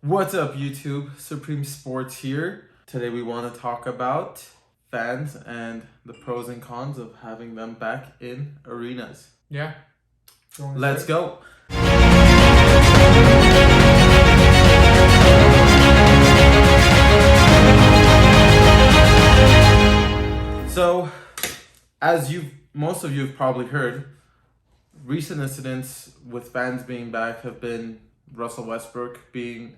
What's up, YouTube? Supreme Sports here. Today we want to talk about fans and the pros and cons of having them back in arenas. Yeah. Let's go. So, as most of you have probably heard, recent incidents with fans being back have been Russell Westbrook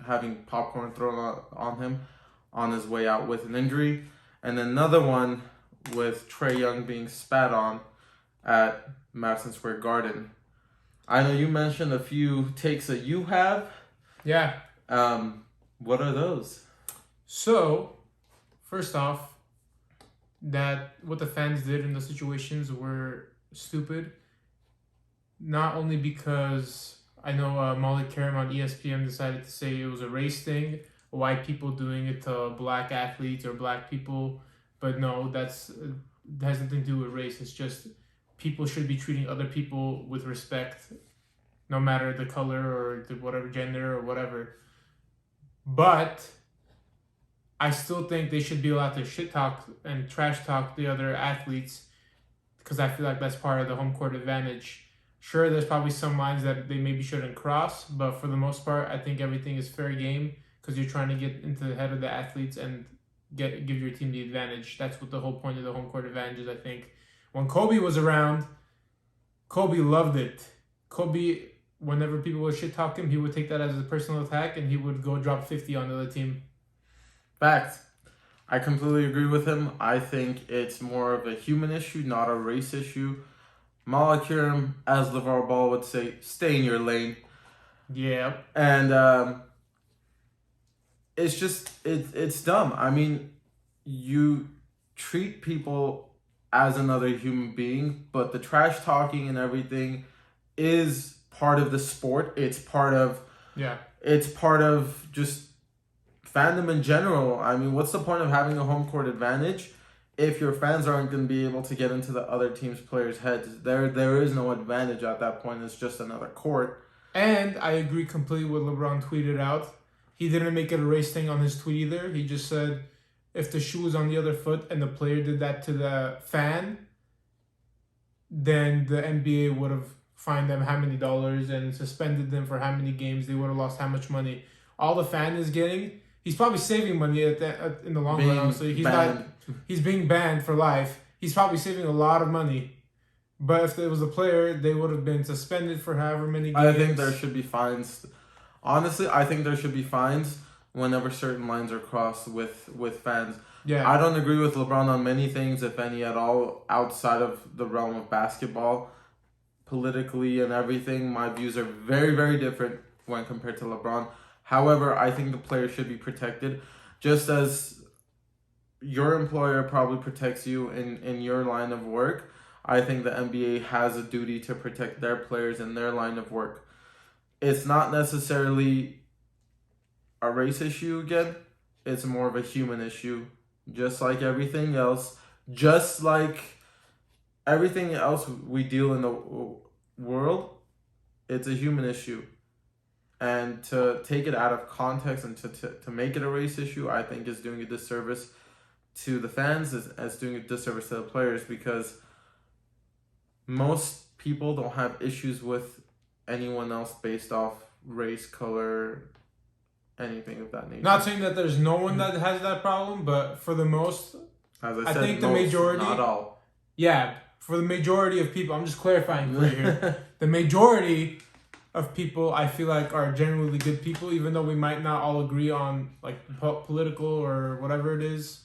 having popcorn thrown on him on his way out with an injury, and another one with Traeyoung being spat on at Madison Square Garden. I know you mentioned a few takes that you have. Yeah. What are those? So, first off, that what the fans did in those situations were stupid. Not only because I know mollyqerim on ESPN decided to say it was a race thing, white people doing it to black athletes or black people, but no, that has nothing to do with race. It's just people should be treating other people with respect, no matter the color or the whatever gender or whatever. But I still think they should be allowed to shit talk and trash talk the other athletes, because I feel like that's part of the home court advantage. Sure, there's probably some lines that they maybe shouldn't cross, but for the most part, I think everything is fair game because you're trying to get into the head of the athletes and give your team the advantage. That's what the whole point of the home court advantage is, I think. When Kobe was around, Kobe loved it. Kobe, whenever people would shit talk him, he would take that as a personal attack and he would go drop 50 on the other team. Fact. I completely agree with him. I think it's more of a human issue, not a race issue. mollyqerim, as LeVar Ball would say, stay in your lane. Yeah. And it's dumb. I mean, you treat people as another human being, but the trash talking and everything is part of the sport. It's part of just fandom in general. I mean, what's the point of having a home court advantage if your fans aren't going to be able to get into the other team's players' heads? There is no advantage at that point. It's just another court. And I agree completely with LeBron tweeted out. He didn't make it a race thing on his tweet either. He just said if the shoe was on the other foot and the player did that to the fan, then the NBA would have fined them how many dollars and suspended them for how many games. They would have lost how much money. All the fan is getting, he's probably saving money in the long run. So he's being banned for life. He's probably saving a lot of money. But if it was a player, they would have been suspended for however many games. I think there should be fines. Honestly, I think there should be fines whenever certain lines are crossed with fans. Yeah. I don't agree with LeBron on many things, if any at all, outside of the realm of basketball. Politically and everything, my views are very, very different when compared to LeBron. However, I think the player should be protected, just as your employer probably protects you in your line of work. I think the NBA has a duty to protect their players in their line of work. It's not necessarily a race issue again. It's more of a human issue, just like everything else. Just like everything else we deal in the world, it's a human issue. And to take it out of context and to make it a race issue, I think is doing a disservice to the fans, as doing a disservice to the players, because most people don't have issues with anyone else based off race, color, anything of that nature. Not saying that there's no one that has that problem, but for the most, as I said, think the majority, not all. Yeah, for the majority of people, I'm just clarifying for you here. The majority of people, I feel like, are genuinely good people, even though we might not all agree on like political or whatever it is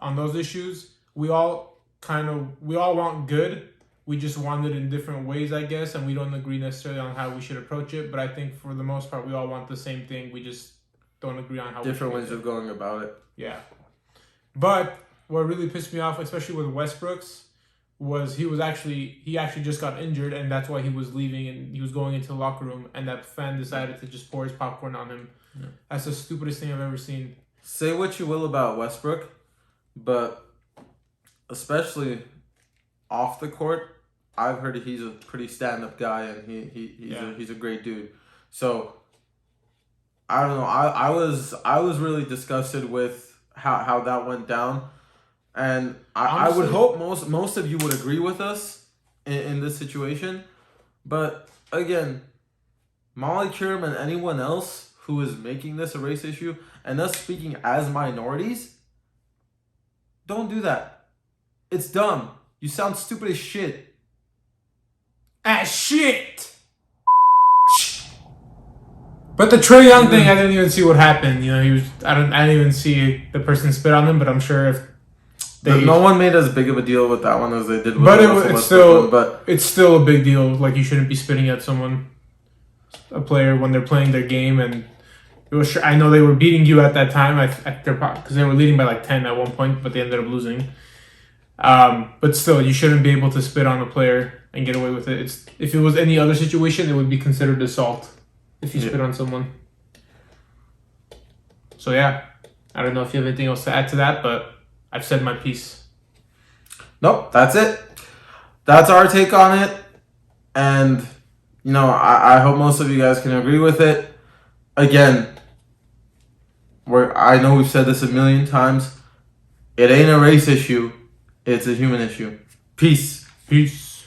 on those issues. We all want good. We just want it in different ways, I guess, and we don't agree necessarily on how we should approach it. But I think for the most part, we all want the same thing. We just don't agree on how different ways of going about it. Yeah. But what really pissed me off, especially with Westbrooks, was he actually just got injured, and that's why he was leaving and he was going into the locker room, and that fan decided to just pour his popcorn on him. Yeah. That's the stupidest thing I've ever seen. Say what you will about Westbrook, but especially off the court, I've heard he's a pretty stand-up guy, and he's a great dude. So I don't know. I was really disgusted with how that went down, and I would Honestly, hope most of you would agree with us in this situation. But again, Molly Qerim and anyone else who is making this a race issue and us speaking as minorities, don't do that. It's dumb. You sound stupid as shit. shit. But the Traeyoung thing, I didn't even see what happened. You know, he was. I didn't even see the person spit on him. But I'm sure if No one made as big of a deal with that one as they did with but the Russell it's Westbrook still one. But it's still a big deal. Like you shouldn't be spitting at someone, a player when they're playing their game. And it was. I know they were beating you at that time. Because they were leading by like 10 at one point, but they ended up losing. But still, you shouldn't be able to spit on a player and get away with it. If it was any other situation, it would be considered assault if you spit on someone. So yeah, I don't know if you have anything else to add to that, but I've said my piece. nope, that's it. That's our take on it. And, I hope most of you guys can agree with it. Again, I know we've said this a million times. It ain't a race issue. It's a human issue. Peace. Peace.